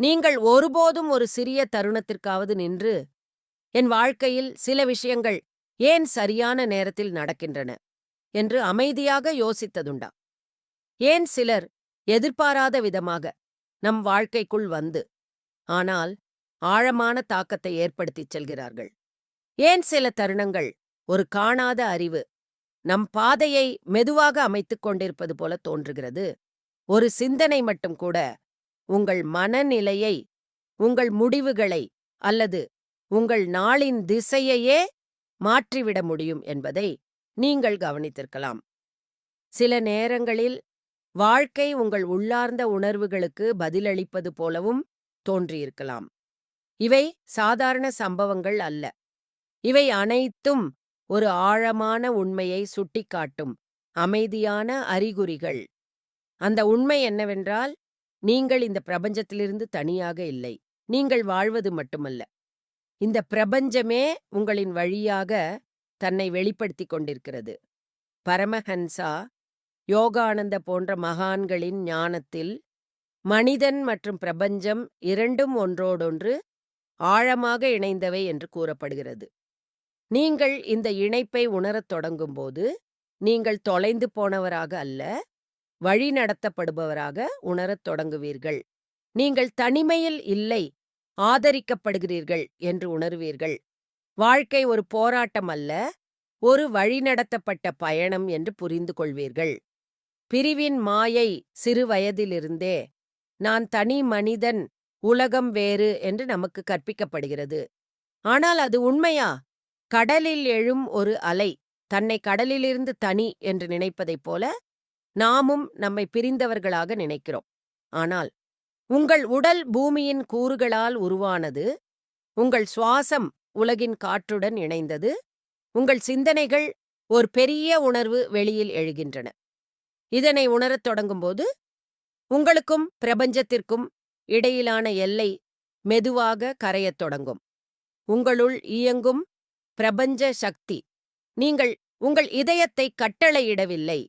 நீங்கள் ஒருபோதும் ஒரு சிறிய தருணத்திற்காவது நின்று, என் வாழ்க்கையில் சில விஷயங்கள் ஏன் சரியான நேரத்தில் நடக்கின்றன என்று அமைதியாக யோசித்ததுண்டா? ஏன் சிலர் எதிர்பாராத விதமாக நம் வாழ்க்கைக்குள் வந்து, ஆனால் ஆழமான தாக்கத்தை ஏற்படுத்திச் செல்கிறார்கள்? ஏன் சில தருணங்கள் ஒரு காணாத அறிவு நம் பாதையை மெதுவாக அமைத்துக் கொண்டிருப்பது போல தோன்றுகிறது? ஒரு சிந்தனை மட்டும் கூட உங்கள் மனநிலையை, உங்கள் முடிவுகளை அல்லது உங்கள் நாளின் திசையையே மாற்றிவிட முடியும் என்பதை நீங்கள் கவனித்திருக்கலாம். சில நேரங்களில் வாழ்க்கை உங்கள் உள்ளார்ந்த உணர்வுகளுக்கு பதிலளிப்பது போலவும் தோன்றியிருக்கலாம். இவை சாதாரண சம்பவங்கள் அல்ல. இவை அனைத்தும் ஒரு ஆழமான உண்மையை சுட்டிக்காட்டும் அமைதியான அறிகுறிகள். அந்த உண்மை என்னவென்றால், நீங்கள் இந்த பிரபஞ்சத்திலிருந்து தனியாக இல்லை. நீங்கள் வாழ்வது மட்டுமல்ல, இந்த பிரபஞ்சமே உங்களின் வழியாக தன்னை வெளிப்படுத்திக் கொண்டிருக்கிறது. பரமஹன்சா, யோகானந்த போன்ற மகான்களின் ஞானத்தில் மனிதன் மற்றும் பிரபஞ்சம் இரண்டும் ஒன்றோடொன்று ஆழமாக இணைந்தவை என்று கூறப்படுகிறது. நீங்கள் இந்த இணைப்பை உணரத் தொடங்கும்போது, நீங்கள் தொலைந்து போனவராக அல்ல, வழிநடத்தப்படுபவராக உணரத் தொடங்குவீர்கள். நீங்கள் தனிமையில் இல்லை, ஆதரிக்கப்படுகிறீர்கள் என்று உணர்வீர்கள். வாழ்க்கை ஒரு போராட்டம் அல்ல, ஒரு வழிநடத்தப்பட்ட பயணம் என்று புரிந்து கொள்வீர்கள். பிரிவின் மாயை சிறு வயதிலிருந்தே நான் தனி மனிதன், உலகம் வேறு என்று நமக்கு கற்பிக்கப்படுகிறது. ஆனால் அது உண்மையா? கடலில் எழும் ஒரு அலை தன்னை கடலிலிருந்து தனி என்று நினைப்பதைப் போல நாமும் நம்மை பிரிந்தவர்களாக நினைக்கிறோம். ஆனால் உங்கள் உடல் பூமியின் கூறுகளால் உருவானது, உங்கள் சுவாசம் உலகின் காற்றுடன் இணைந்தது, உங்கள் சிந்தனைகள் ஒரு பெரிய உணர்வு வெளியில் எழுகின்றன. இதனை உணரத் தொடங்கும்போது உங்களுக்கும் பிரபஞ்சத்திற்கும் இடையிலான எல்லை மெதுவாக கரையத் தொடங்கும். உங்களுள் இயங்கும் பிரபஞ்ச சக்தி, நீங்கள் உங்கள் இதயத்தை கட்டளையிடவில்லை,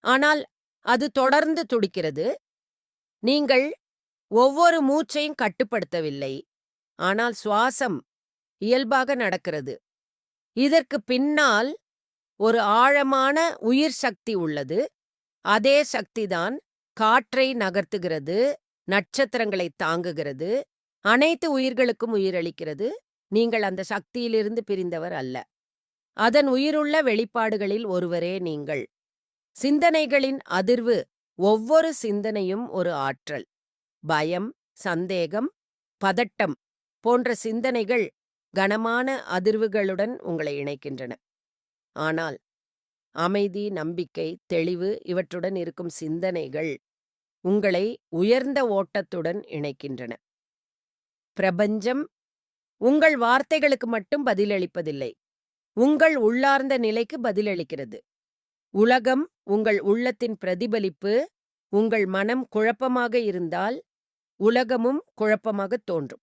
ஆனால் அது தொடர்ந்து துடிக்கிறது. நீங்கள் ஒவ்வொரு மூச்சையும் கட்டுப்படுத்தவில்லை, ஆனால் சுவாசம் இயல்பாக நடக்கிறது. இதற்கு பின்னால் ஒரு ஆழமான உயிர் சக்தி உள்ளது. அதே சக்திதான் காற்றை நகர்த்துகிறது, நட்சத்திரங்களை தாங்குகிறது, அனைத்து உயிர்களுக்கும் உயிரளிக்கிறது. நீங்கள் அந்த சக்தியிலிருந்து பிரிந்தவர் அல்ல. அதன் உயிருள்ள வெளிப்பாடுகளில் ஒருவரே நீங்கள். சிந்தனைகளின் அதிர்வு, ஒவ்வொரு சிந்தனையும் ஒரு ஆற்றல். பயம், சந்தேகம், பதட்டம் போன்ற சிந்தனைகள் கனமான அதிர்வுகளுடன் உங்களை இணைக்கின்றன. ஆனால் அமைதி, நம்பிக்கை, தெளிவு இவற்றுடன் இருக்கும் சிந்தனைகள் உங்களை உயர்ந்த ஓட்டத்துடன் இணைக்கின்றன. பிரபஞ்சம் உங்கள் வார்த்தைகளுக்கு மட்டும் பதிலளிப்பதில்லை, உங்கள் உள்ளார்ந்த நிலைக்கு பதிலளிக்கிறது. உலகம் உங்கள் உள்ளத்தின் பிரதிபலிப்பு. உங்கள் மனம் குழப்பமாக இருந்தால் உலகமும் குழப்பமாகத் தோன்றும்.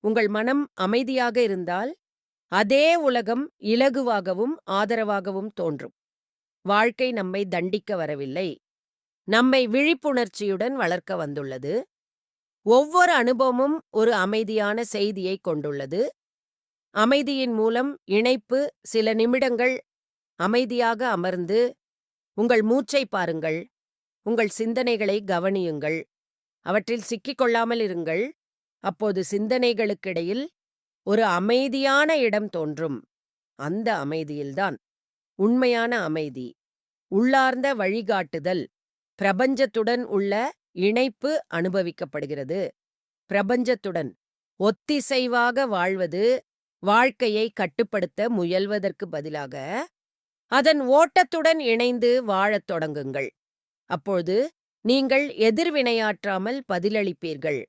உங்கள் மனம் அமைதியாக இருந்தால் அதே உலகம் இலகுவாகவும் ஆதரவாகவும் தோன்றும். வாழ்க்கை நம்மை தண்டிக்க வரவில்லை, நம்மை விழிப்புணர்ச்சியுடன் வளர்க்க வந்துள்ளது. ஒவ்வொரு அனுபவமும் ஒரு அமைதியான செய்தியை கொண்டுள்ளது. அமைதியின் மூலம் இணைப்பு. சில நிமிடங்கள் அமைதியாக அமர்ந்து உங்கள் மூச்சை பாருங்கள், உங்கள் சிந்தனைகளை கவனியுங்கள், அவற்றில் சிக்கிக்கொள்ளாமல் இருங்கள். அப்போது சிந்தனைகளுக்கிடையில் ஒரு அமைதியான இடம் தோன்றும். அந்த அமைதியில்தான் உண்மையான அமைதி, உள்ளார்ந்த வழிகாட்டுதல், பிரபஞ்சத்துடன் உள்ள இணைப்பு அனுபவிக்கப்படுகிறது. பிரபஞ்சத்துடன் ஒத்திசைவாக வாழ்வது வாழ்க்கையை கட்டுப்படுத்த முயல்வதற்கு பதிலாக அதன் ஓட்டத்துடன் இணைந்து வாழத் தொடங்குங்கள். அப்பொழுது நீங்கள் எதிர்வினையாற்றாமல் பதிலளிப்பீர்கள்,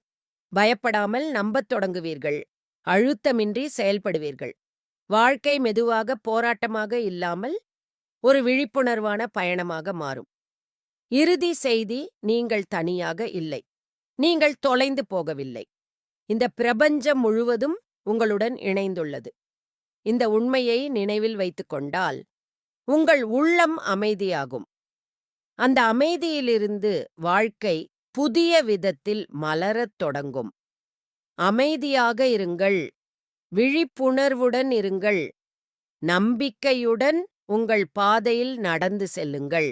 பயப்படாமல் நம்பத் தொடங்குவீர்கள், அழுத்தமின்றி செயல்படுவீர்கள். வாழ்க்கை மெதுவாக போராட்டமாக இல்லாமல் ஒரு விழிப்புணர்வான பயணமாக மாறும். இறுதி செய்தி, நீங்கள் தனியாக இல்லை, நீங்கள் தொலைந்து போகவில்லை. இந்த பிரபஞ்சம் முழுவதும் உங்களுடன் இணைந்துள்ளது. இந்த உண்மையை நினைவில் வைத்துக் கொண்டால் உங்கள் உள்ளம் அமைதியாகும். அந்த அமைதியிலிருந்து வாழ்க்கை புதிய விதத்தில் மலரத் தொடங்கும். அமைதியாக இருங்கள். விழிப்புணர்வுடன் இருங்கள். நம்பிக்கையுடன் உங்கள் பாதையில் நடந்து செல்லுங்கள்.